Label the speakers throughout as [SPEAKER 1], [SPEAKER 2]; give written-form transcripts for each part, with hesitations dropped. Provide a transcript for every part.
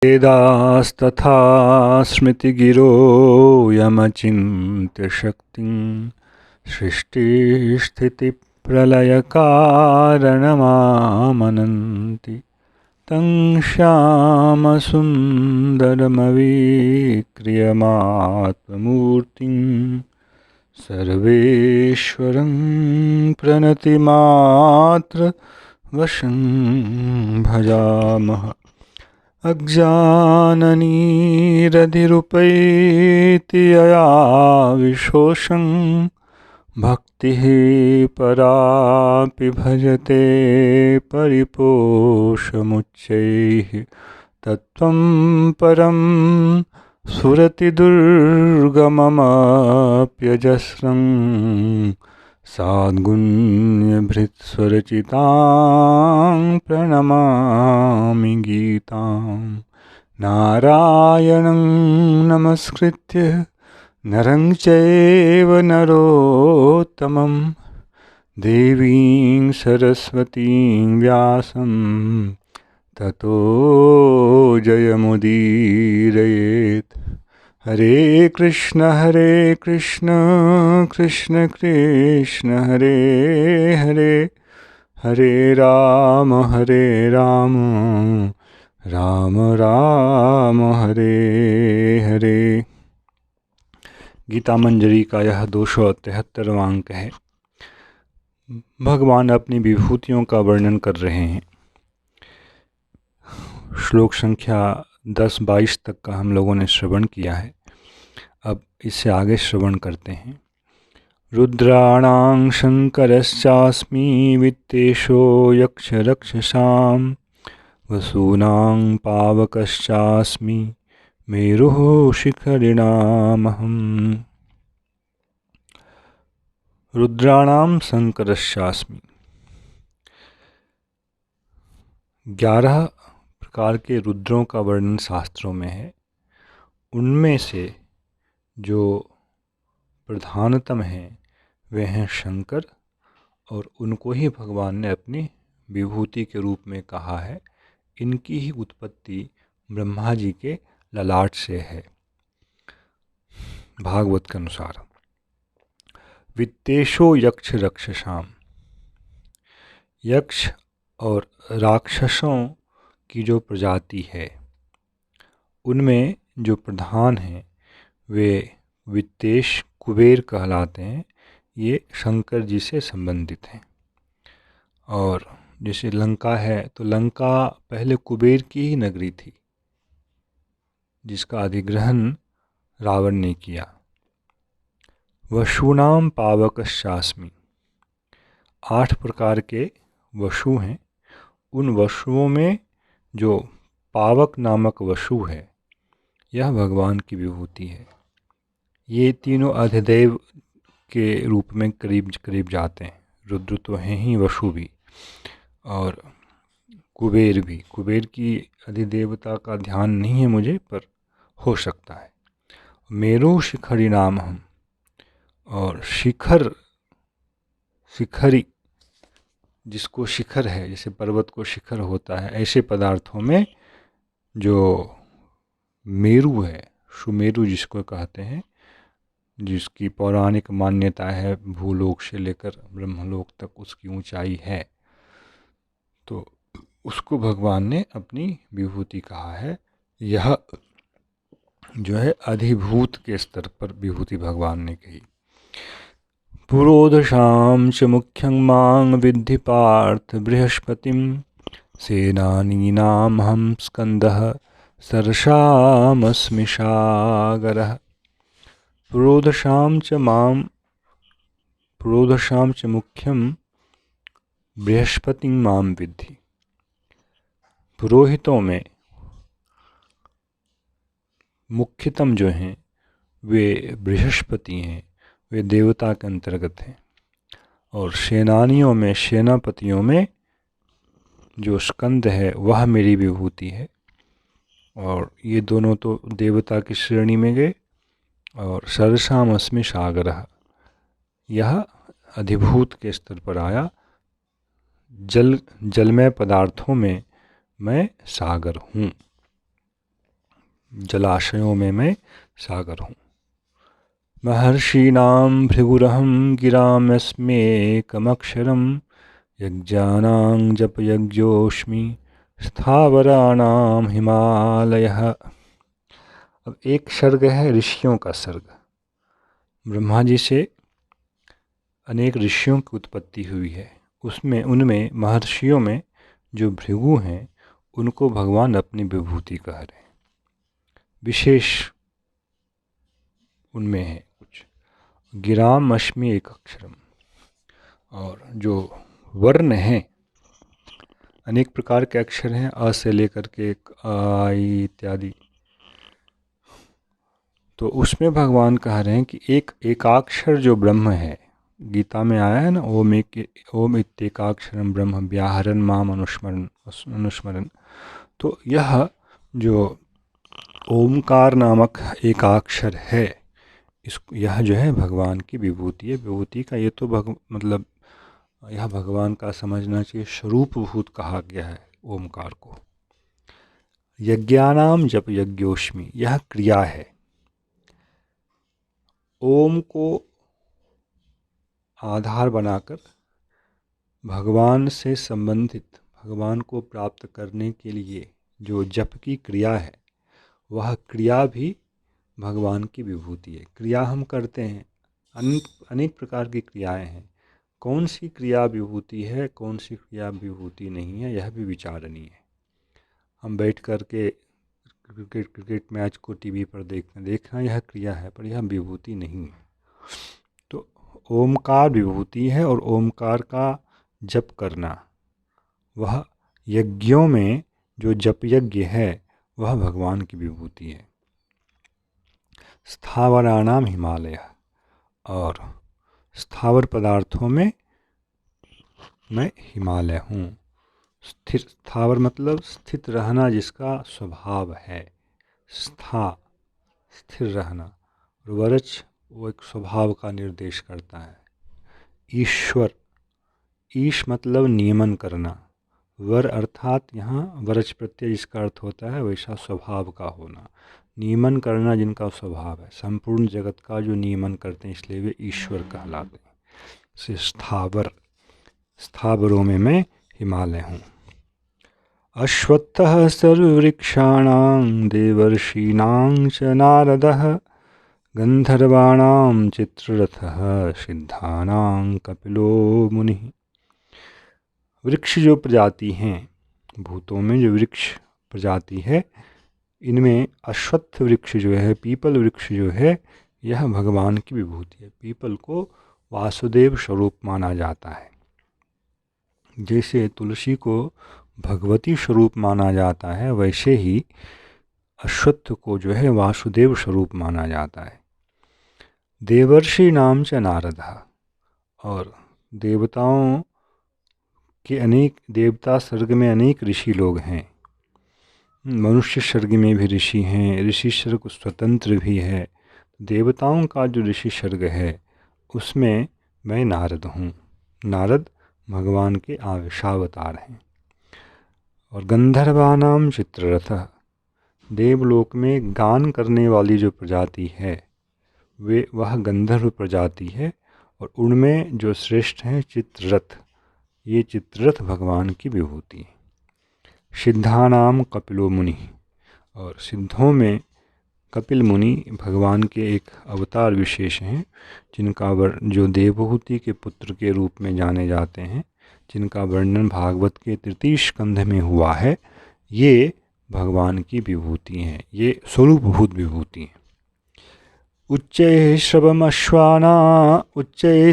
[SPEAKER 1] वेदास्तथा स्मृतिगिरो यमचिन्त्य शक्तिं सृष्टिस्थितिप्रलयकारणमामनन्ति तं श्यामसुन्दरमविक्रियमात्ममूर्तिं सर्वेश्वरं प्रणतिमात्रवशं भजामः। अज्ञाननिरधिरुपैति यया विशोषं भक्तिः परापि भजते परिपोषमुच्चैः तत्त्वं परं स्फुरतिदुर्गममप्यजस्रं साद्गुण्यभृत्स्वरचितां प्रणमामि गीतां। नारायणं नमस्कृत्य नरं चैव नरोत्तमं देवीं सरस्वतीं व्यासं ततो जयमुदीरयेत्। हरे कृष्ण कृष्ण कृष्ण हरे हरे, हरे राम राम राम हरे हरे। गीता मंजरी का यह 273वां अंक है। भगवान अपनी विभूतियों का वर्णन कर रहे हैं। श्लोक संख्या 10-22 तक का हम लोगों ने श्रवण किया है। अब इससे आगे श्रवण करते हैं। रुद्राणां शंकरश्चास्मि वित्तेषो यक्ष रक्षसां वसूनां पावकश्चास्मि मेरुः शिखरिणामहम्। रुद्राणां शंकरश्चास्मि। 11 प्रकार के रुद्रों का वर्णन शास्त्रों में है। उनमें से जो प्रधानतम हैं वे हैं शंकर, और उनको ही भगवान ने अपनी विभूति के रूप में कहा है। इनकी ही उत्पत्ति ब्रह्मा जी के ललाट से है। भागवत के अनुसार वित्तेषो यक्ष रक्षसाम, यक्ष और राक्षसों की जो प्रजाति है उनमें जो प्रधान हैं वे वित्तेश कुबेर कहलाते हैं। ये शंकर जी से संबंधित हैं। और जैसे लंका है तो लंका पहले कुबेर की ही नगरी थी जिसका अधिग्रहण रावण ने किया। वशूनाम पावकश्चास्मि। 8 प्रकार के वशु हैं। उन वशुओं में जो पावक नामक वशु है यह भगवान की विभूति है। ये तीनों अधिदेव के रूप में करीब करीब जाते हैं। रुद्र तो हैं ही, वशु भी और कुबेर भी। कुबेर की अधिदेवता का ध्यान नहीं है मुझे, पर हो सकता है। मेरु शिखरी नाम हम, और शिखरी जिसको शिखर है, जैसे पर्वत को शिखर होता है, ऐसे पदार्थों में जो मेरु है, सुमेरु जिसको कहते हैं, जिसकी पौराणिक मान्यता है भूलोक से लेकर ब्रह्मलोक तक उसकी ऊंचाई है, तो उसको भगवान ने अपनी विभूति कहा है। यह जो है अधिभूत के स्तर पर विभूति भगवान ने कही। पुरोधशां च मुख्यं मां विद्धि पार्थ बृहस्पतिं सेनानीनां हम स्कंदः सरसामस्मि सागरः। पुरोधशां च मुख्यं बृहस्पतिं मां विद्धि। पुरोहितों में मुख्यतम जो हैं वे बृहस्पति हैं, वे देवता के अंतर्गत हैं। और सेनानियों में, सेनापतियों में जो स्कंद है वह मेरी विभूति है। और ये दोनों तो देवता की श्रेणी में गए। और सरसामस्मि सागरः, यह अधिभूत के स्तर पर आया। जलमय पदार्थों में मैं सागर हूँ। जलाशयों में मैं सागर हूँ। महर्षीणां भृगुरहं गिरामस्म्येकमक्षरं यज्ञानां जपयज्ञोऽस्मि स्थावराणां हिमालयः। अब एक सर्ग है ऋषियों का सर्ग। ब्रह्मा जी से अनेक ऋषियों की उत्पत्ति हुई है। उनमें महर्षियों में जो भृगु हैं उनको भगवान अपनी विभूति कह रहे हैं। विशेष उनमें है कुछ। गिराम अश्मि एक अक्षरम, और जो वर्ण हैं अनेक प्रकार के अक्षर हैं, अ से लेकर के आ इत्यादि। तो उसमें भगवान कह रहे हैं कि एक एकाक्षर जो ब्रह्म है, गीता में आया है ना, ओम इत्येकाक्षरम ब्रह्म व्याहरन् माम अनुस्मरन्। तो यह जो ओमकार नामक एकाक्षर है, यह जो है भगवान की विभूति है। विभूति का ये तो मतलब यह भगवान का समझना चाहिए, स्वरूपभूत कहा गया है ओमकार को। यज्ञानाम जप यज्ञोष्मि, यह क्रिया है। ओम को आधार बनाकर भगवान से संबंधित, भगवान को प्राप्त करने के लिए जो जप की क्रिया है, वह क्रिया भी भगवान की विभूति है। क्रिया हम करते हैं, अनेक प्रकार की क्रियाएं हैं। कौन सी क्रिया विभूति है, कौन सी क्रिया विभूति नहीं है, यह भी विचारणीय है। हम बैठ कर के क्रिकेट मैच को टीवी पर देखना यह क्रिया है, पर यह विभूति नहीं है। तो ओमकार विभूति है, और ओमकार का जप करना, वह यज्ञों में जो जप यज्ञ है वह भगवान की विभूति है। स्थावराणाम हिमालय, और स्थावर पदार्थों में मैं हिमालय हूँ। स्थावर मतलब स्थित रहना, जिसका स्वभाव है। स्थिर रहना, और वरच वो एक स्वभाव का निर्देश करता है। ईश्वर, ईश मतलब नियमन करना। वर अर्थात यहाँ वरच प्रत्यय जिसका अर्थ होता है वैसा स्वभाव का होना, नियमन करना जिनका स्वभाव है। संपूर्ण जगत का जो नियमन करते हैं, इसलिए वे ईश्वर कहलाते हैं। से स्थावर, स्थावरों में मैं हिमालय हूँ। अश्वत्थः सर्ववृक्षाणां देवर्षीणां च नारदः गंधर्वाणां चित्ररथः सिद्धानां कपिलो मुनिः। वृक्ष जो प्रजाति हैं, भूतों में जो वृक्ष प्रजाति है, इनमें अश्वत्थ वृक्ष जो है, पीपल वृक्ष जो है, यह भगवान की विभूति है। पीपल को वासुदेव स्वरूप माना जाता है। जैसे तुलसी को भगवती स्वरूप माना जाता है, वैसे ही अश्वत्थ को जो है वासुदेव स्वरूप माना जाता है। देवर्षि नाम च नारदः, और देवताओं के अनेक देवता सर्ग में अनेक ऋषि लोग हैं। मनुष्य सर्ग में भी ऋषि हैं, ऋषि सर्ग स्वतंत्र भी है। देवताओं का जो ऋषि सर्ग है उसमें मैं नारद हूँ। नारद भगवान के आवेशावतार हैं। और गंधर्वानाम चित्ररथ, देवलोक में गान करने वाली जो प्रजाति है वह गंधर्व प्रजाति है, और उनमें जो श्रेष्ठ हैं चित्ररथ, ये चित्ररथ भगवान की विभूति है। सिद्धानाम कपिलो मुनि, और सिद्धों में कपिल मुनि भगवान के एक अवतार विशेष हैं, जिनका जो देवहूति के पुत्र के रूप में जाने जाते हैं, जिनका वर्णन भागवत के तृतीय स्कंध में हुआ है। ये भगवान की विभूति हैं, ये स्वरूपभूत विभूति हैं। उच्चैः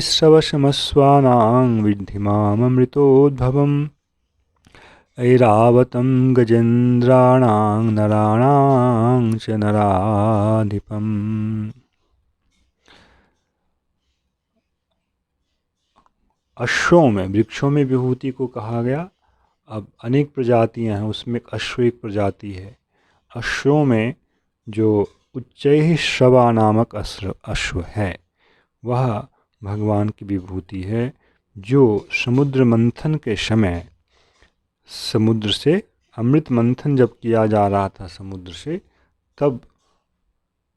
[SPEAKER 1] श्रवशमस्वानां विद्धि माममृतोद्भवम् ऐरावतं गजेन्द्राणां नराणां च नराधिपम्। अश्वों में, वृक्षों में विभूति को कहा गया। अब अनेक प्रजातियां हैं, उसमें अश्व एक प्रजाति है। अश्वों में जो उच्चैः श्रवा नामक अश्व है, वह भगवान की विभूति है, जो समुद्र मंथन के समय, समुद्र से अमृत मंथन जब किया जा रहा था समुद्र से, तब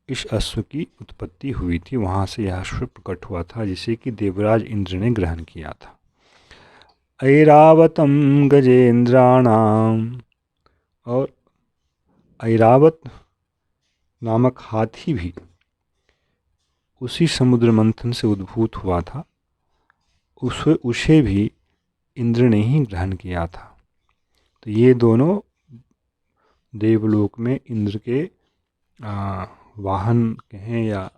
[SPEAKER 1] इस अश्व की उत्पत्ति हुई थी, वहाँ से यह अश्व प्रकट हुआ था जिसे कि देवराज इंद्र ने ग्रहण किया था। ऐरावतम गजेंद्राणाम, और ऐरावत नामक हाथी भी उसी समुद्र मंथन से उद्भूत हुआ था, उसे भी इंद्र ने ही ग्रहण किया था। तो ये दोनों देवलोक में इंद्र के वाहन कहें, या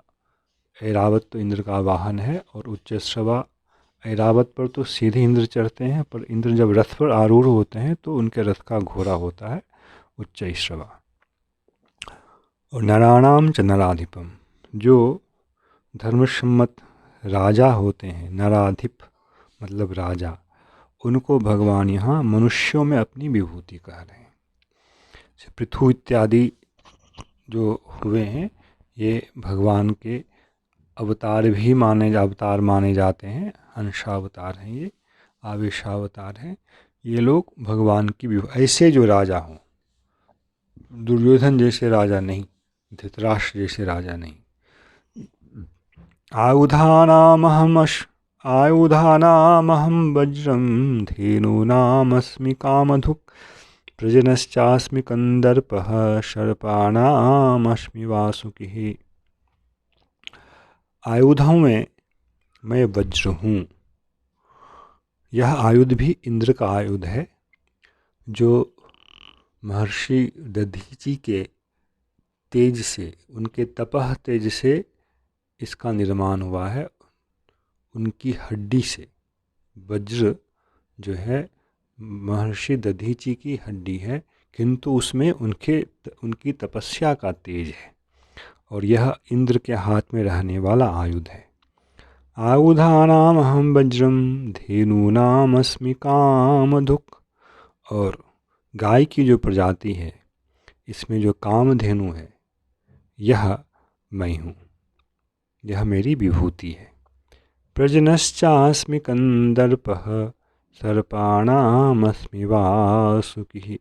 [SPEAKER 1] ऐरावत तो इंद्र का वाहन है, और उच्चैश्रवा ऐरावत पर तो सीधे इंद्र चढ़ते हैं, पर इंद्र जब रथ पर आरूढ़ होते हैं तो उनके रथ का घोड़ा होता है उच्चैश्रवा। और नराणाम च नराधिपम, जो धर्मसम्मत राजा होते हैं, नराधिप मतलब राजा, उनको भगवान यहाँ मनुष्यों में अपनी विभूति कह रहे हैं। पृथु इत्यादि जो हुए हैं ये भगवान के अवतार माने जाते हैं। अंशावतार हैं, ये आवेशावतार हैं। ये लोग भगवान की ऐसे जो राजा हों, दुर्योधन जैसे राजा नहीं, धृतराष्ट्र जैसे राजा नहीं। आयुधानामहं वज्रं धेनूनामस्मि कामधुक् प्रजनश्चास्मि कंदर्पः सर्पाणामस्मि वासुकिः। आयुधों में मैं वज्र हूँ। यह आयुध भी इंद्र का आयुध है, जो महर्षि दधीचि के तेज से, उनके तपह तेज से इसका निर्माण हुआ है। उनकी हड्डी से, वज्र जो है महर्षि दधीचि की हड्डी है, किंतु उसमें उनकी तपस्या का तेज है, और यह इंद्र के हाथ में रहने वाला आयुध है। आयुधानाम अहम वज्रम धेनूनाम अस्मि कामधुक्, और गाय की जो प्रजाति है इसमें जो कामधेनु है यह मैं हूँ, यह मेरी विभूति है। प्रजनश्चास्मि कंदर्पः सर्पाणामस्मि वासुकिः।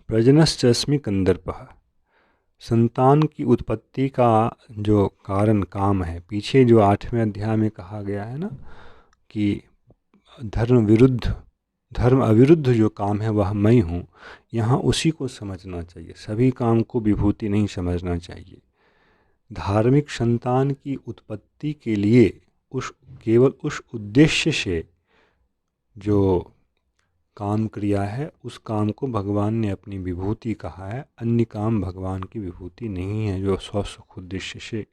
[SPEAKER 1] प्रजनश्चास्मि कंदर्पः, संतान की उत्पत्ति का जो कारण काम है, पीछे जो 8वें अध्याय में कहा गया है ना कि धर्म अविरुद्ध जो काम है वह मैं हूँ, यहाँ उसी को समझना चाहिए। सभी काम को विभूति नहीं समझना चाहिए। धार्मिक संतान की उत्पत्ति के लिए केवल उस उद्देश्य से जो काम क्रिया है, उस काम को भगवान ने अपनी विभूति कहा है। अन्य काम भगवान की विभूति नहीं है जो स्वसुख उद्देश्य से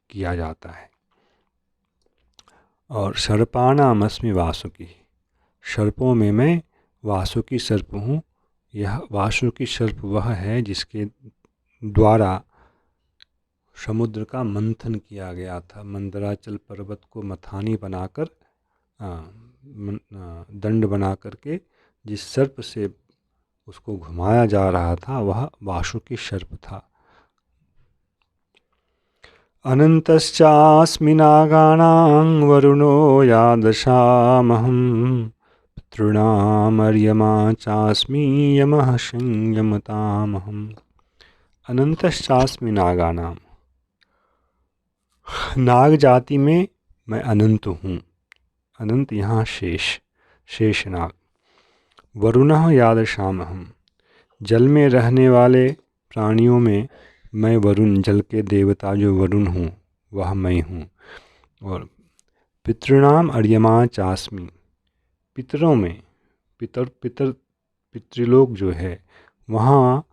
[SPEAKER 1] किया जाता है। और सर्पाणामस्मि वासुकी, सर्पों में मैं वासुकी सर्प हूँ। यह वासुकी सर्प वह है जिसके द्वारा समुद्र का मंथन किया गया था। मंदराचल पर्वत को मथानी बनाकर, दंड बना करके जिस सर्प से उसको घुमाया जा रहा था वह वासुकी सर्प था। अनंतश्चास्मि नागानां वरुणो यादशामहं पितॄणामर्यमा चास्मि यमः संयमतामहम्। अनंतश्चास्मि नागानां, नाग जाति में मैं अनंत हूँ। अनंत यहाँ शेष नाग। वरुणः यादशामहं, जल में रहने वाले प्राणियों में मैं वरुण, जल के देवता जो वरुण हूँ वह मैं हूँ। और पितॄणाम अर्यमा चास्मि, पितरों में पितृलोक जो है वहाँ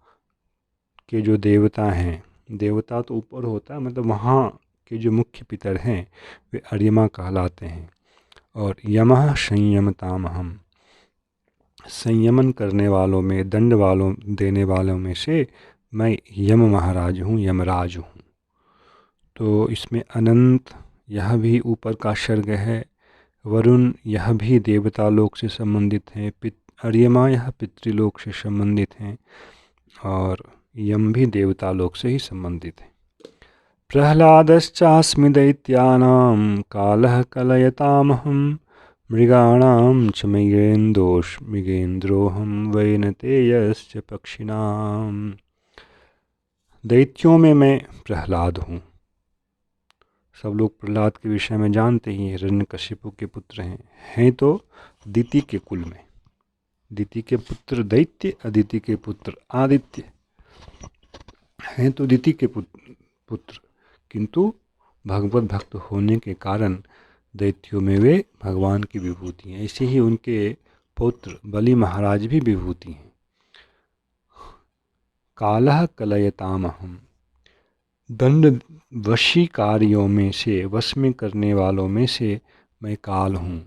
[SPEAKER 1] के जो देवता हैं, देवता तो ऊपर होता है, मतलब वहाँ के जो मुख्य पितर हैं वे अर्यमा कहलाते हैं। और यमः संयमतामहम्, संयमन करने वालों में, दंड देने वालों में से मैं यम महाराज हूँ, यमराज हूँ। तो इसमें अनंत यह भी ऊपर का सर्ग है। वरुण यह भी देवता लोक से संबंधित हैं। अर्यमा यह पितृलोक से संबंधित हैं, और यम भी देवता लोक से ही संबंधित है। प्रह्लादश्चास्मि दैत्यानां कालः कलयतामहं मृगाणां च मृगेन्द्रोऽहं वैनतेयश्च पक्षिणां। दैत्यों में मैं प्रहलाद हूँ। सब लोग प्रहलाद के विषय में जानते ही हिरण्यकशिपु के पुत्र हैं तो दिति के कुल में। दिति के पुत्र दैत्य, अदिति के पुत्र आदित्य हैं तो दिति के पुत्र, किंतु भगवत भक्त होने के कारण दैत्यों में वे भगवान की विभूति हैं। ऐसे ही उनके पुत्र बलि महाराज भी विभूति हैं। कालः कलयतामहम्, दंड वशीकारियों में से, वश में करने वालों में से मैं काल हूँ।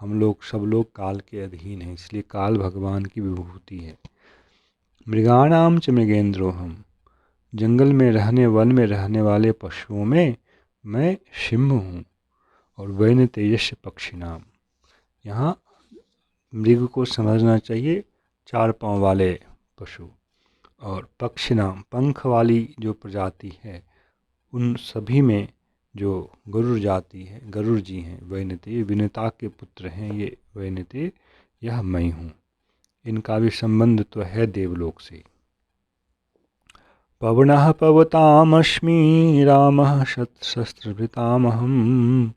[SPEAKER 1] हम लोग सब लोग काल के अधीन हैं, इसलिए काल भगवान की विभूति है। मृगाणाम च मृगेन्द्रोहम, जंगल में रहने, वन में रहने वाले पशुओं में मैं सिंह हूँ। और वैन तेजस पक्षिणाम, यहाँ मृग को समझना चाहिए 4 पाँव वाले पशु, और पक्षिणाम पंख वाली जो प्रजाति है उन सभी में जो गरुड़ जाति है, गरुड़ जी हैं, वैनते विनता के पुत्र हैं ये वैनते, यह मैं हूँ। इनका भी संबंध तो है देवलोक से। पवनः पवतामस्मि रामः शस्त्रभृतामहम्,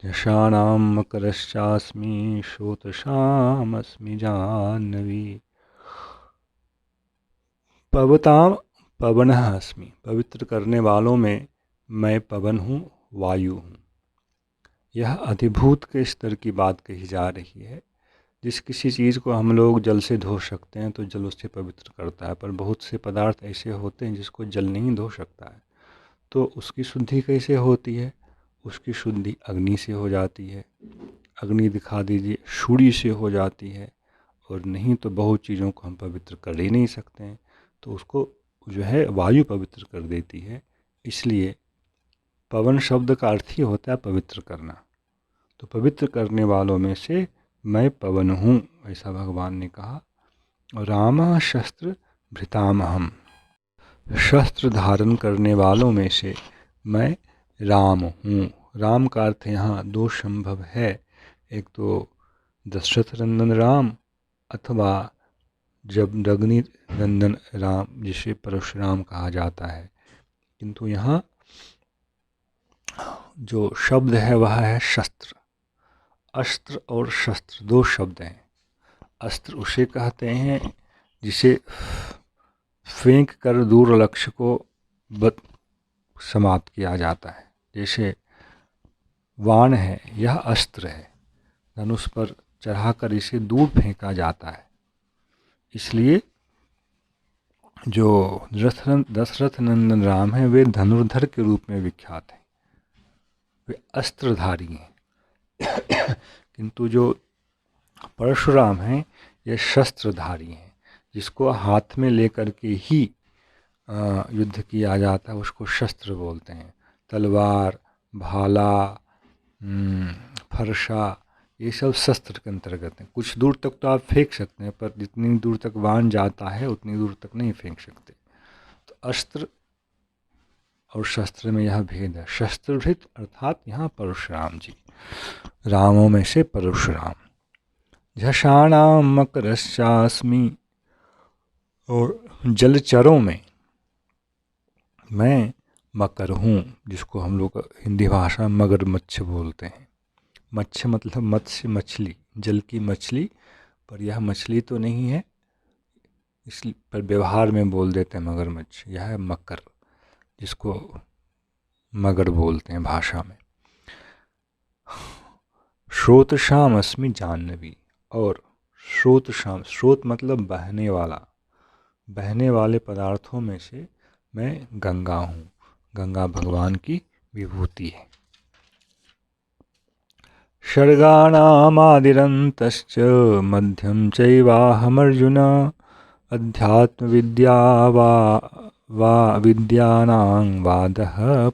[SPEAKER 1] झषाणां मकरश्चास्मि श्रोतशामस्मि जाह्नवी। पवताम पवनः अस्मि, पवित्र करने वालों में मैं पवन हूँ, वायु हूँ। यह अधिभूत के स्तर की बात कही जा रही है। जिस किसी चीज़ को हम लोग जल से धो सकते हैं तो जल उससे पवित्र करता है, पर बहुत से पदार्थ ऐसे होते हैं जिसको जल नहीं धो सकता है, तो उसकी शुद्धि कैसे होती है? उसकी शुद्धि अग्नि से हो जाती है। अग्नि दिखा दीजिए, सूर्य से हो जाती है, और नहीं तो बहुत चीज़ों को हम पवित्र कर ही नहीं सकते हैं, तो उसको जो है वायु पवित्र कर देती है। इसलिए पवन शब्द का अर्थ ही होता है पवित्र करना। तो पवित्र करने वालों में से मैं पवन हूँ, ऐसा भगवान ने कहा। राम शस्त्र भृतामहम, शस्त्र धारण करने वालों में से मैं राम हूँ। राम का अर्थ यहाँ 2 संभव है, एक तो दशरथ नंदन राम अथवा जब अग्नि नंदन राम, जिसे परशुराम कहा जाता है। किंतु यहाँ जो शब्द है वह है शस्त्र। अस्त्र और शस्त्र 2 शब्द हैं। अस्त्र उसे कहते हैं जिसे फेंक कर दूर लक्ष्य को समाप्त किया जाता है। जैसे वाण है, यह अस्त्र है, धनुष पर चढ़ाकर इसे दूर फेंका जाता है। इसलिए जो दशरथ नंदन राम हैं वे धनुर्धर के रूप में विख्यात हैं, वे अस्त्रधारी हैं। किंतु जो परशुराम हैं ये शस्त्रधारी हैं, जिसको हाथ में लेकर के ही युद्ध किया जाता है उसको शस्त्र बोलते हैं। तलवार, भाला, फरसा, ये सब शस्त्र के अंतर्गत हैं। कुछ दूर तक तो आप फेंक सकते हैं, पर जितनी दूर तक बाण जाता है उतनी दूर तक नहीं फेंक सकते। तो अस्त्र और शस्त्र में यह भेद है। शस्त्रभृत अर्थात यहाँ परशुराम जी, रामों में से परशुराम। झषाणाम मकरश्चास्मि, और जलचरों में मैं मकर हूँ, जिसको हम लोग हिंदी भाषा में मगरमच्छ बोलते हैं। मच्छ मतलब मत्स्य, मछली, जल की मछली, पर यह मछली तो नहीं है, इसलिए पर व्यवहार में बोल देते हैं मगरमच्छ। यह है मकर, जिसको मगर बोलते हैं भाषा में। श्रोतशाम अस्मि जाह्नवी, और श्रोतशाम, श्रोत मतलब बहने वाला, बहने वाले पदार्थों में से मैं गंगा हूँ। गंगा भगवान की विभूति है। सर्गाणामादिरन्तश्च मध्यं चैवाहमर्जुन, अध्यात्मविद्या वा विद्यानां वादः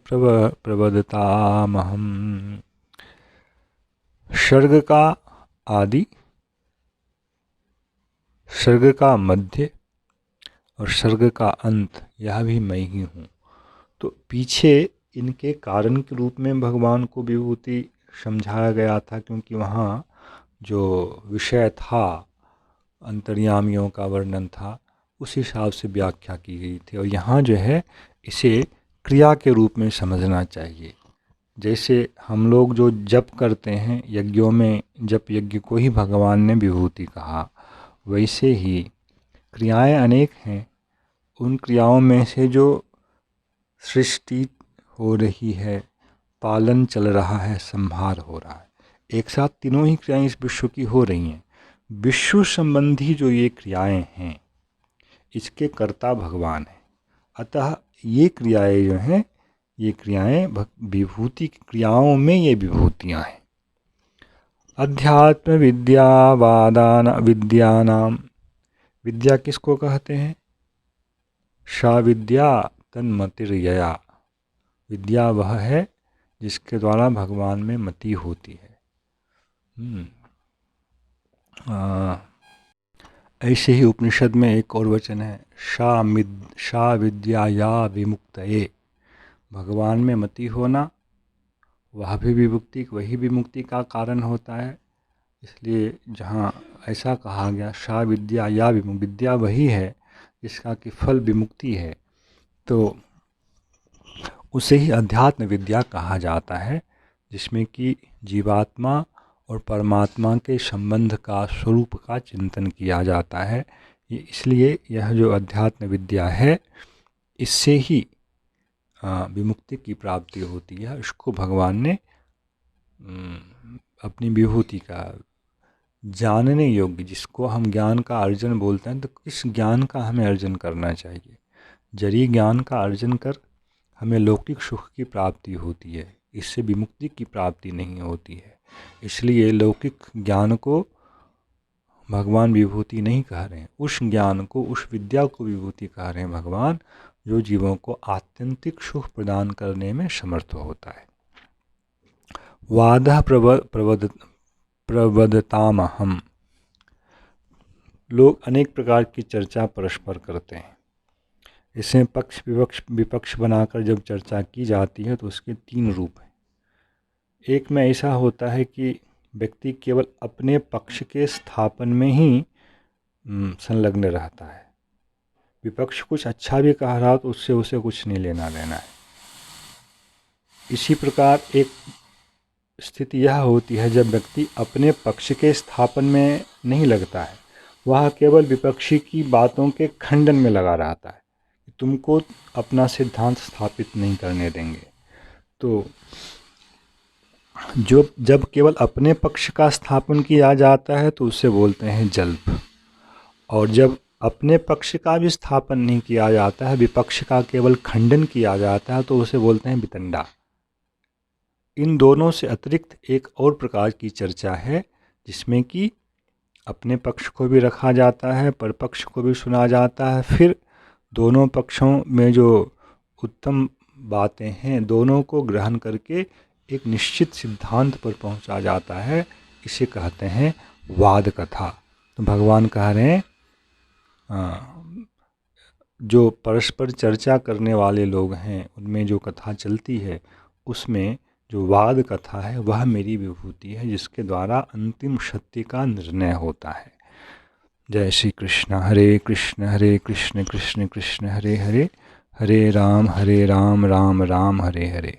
[SPEAKER 1] प्रवदतामहम्। सर्ग का आदि, सर्ग का मध्य और सर्ग का अंत, यह भी मैं ही हूँ। तो पीछे इनके कारण के रूप में भगवान को विभूति समझाया गया था, क्योंकि वहाँ जो विषय था, अंतर्यामियों का वर्णन था, उस हिसाब से व्याख्या की गई थी। और यहाँ जो है इसे क्रिया के रूप में समझना चाहिए। जैसे हम लोग जो जप करते हैं यज्ञों में, जप यज्ञ को ही भगवान ने विभूति कहा, वैसे ही क्रियाएं अनेक हैं। उन क्रियाओं में से जो सृष्टि हो रही है, पालन चल रहा है, संहार हो रहा है, एक साथ तीनों ही क्रियाएं इस विश्व की हो रही हैं। विश्व संबंधी जो ये क्रियाएं हैं, इसके कर्ता भगवान है। अतः ये क्रियाएं जो हैं, ये क्रियाएं विभूति की क्रियाओं में ये विभूतियाँ हैं। अध्यात्म विद्यानाम, विद्या किसको कहते हैं? सा विद्या तन्मतिर्यया, विद्या वह है जिसके द्वारा भगवान में मति होती है। ऐसे ही उपनिषद में एक और वचन है, सा विद्याया विमुक्तये, भगवान में मति होना वह भी विमुक्ति, वही विमुक्ति का कारण होता है। इसलिए जहाँ ऐसा कहा गया सा विद्या या विमुक्ति, विद्या वही है जिसका कि फल विमुक्ति है, तो उसे ही अध्यात्म विद्या कहा जाता है, जिसमें कि जीवात्मा और परमात्मा के संबंध का, स्वरूप का चिंतन किया जाता है। इसलिए यह जो अध्यात्म विद्या है, इससे ही विमुक्ति की प्राप्ति होती है। इसको भगवान ने अपनी विभूति का, जानने योग्य, जिसको हम ज्ञान का अर्जन बोलते हैं, तो किस ज्ञान का हमें अर्जन करना चाहिए? जरी ज्ञान का अर्जन कर हमें लौकिक सुख की प्राप्ति होती है, इससे विमुक्ति की प्राप्ति नहीं होती है। इसलिए लौकिक ज्ञान को भगवान विभूति नहीं कह रहे हैं, उस ज्ञान को, उस विद्या को विभूति कह रहे हैं भगवान, जो जीवों को आत्यंतिक सुख प्रदान करने में समर्थ होता है। वादः प्रवदतामहम्, लोग अनेक प्रकार की चर्चा परस्पर करते हैं। इसमें पक्ष विपक्ष बनाकर जब चर्चा की जाती है तो उसके तीन रूप हैं। एक में ऐसा होता है कि व्यक्ति केवल अपने पक्ष के स्थापन में ही संलग्न रहता है, विपक्ष कुछ अच्छा भी कह रहा तो उससे उसे कुछ नहीं लेना देना है। इसी प्रकार एक स्थिति यह होती है जब व्यक्ति अपने पक्ष के स्थापन में नहीं लगता है, वह केवल विपक्षी की बातों के खंडन में लगा रहता है, तुमको अपना सिद्धांत स्थापित नहीं करने देंगे। तो जब केवल अपने पक्ष का स्थापन किया जाता है तो उसे बोलते हैं जल्प, और जब अपने पक्ष का भी स्थापन नहीं किया जाता है, विपक्ष का केवल खंडन किया जाता है, तो उसे बोलते हैं वितंडा। इन दोनों से अतिरिक्त एक और प्रकार की चर्चा है, जिसमें कि अपने पक्ष को भी रखा जाता है, परपक्ष को भी सुना जाता है, फिर दोनों पक्षों में जो उत्तम बातें हैं, दोनों को ग्रहण करके एक निश्चित सिद्धांत पर पहुंचा जाता है। इसे कहते हैं वाद कथा। तो भगवान कह रहे हैं जो परस्पर चर्चा करने वाले लोग हैं, उनमें जो कथा चलती है, उसमें जो वाद कथा है वह मेरी विभूति है, जिसके द्वारा अंतिम सत्य का निर्णय होता है। जय श्री कृष्ण। हरे कृष्ण कृष्ण कृष्ण हरे हरे, हरे राम राम राम हरे हरे।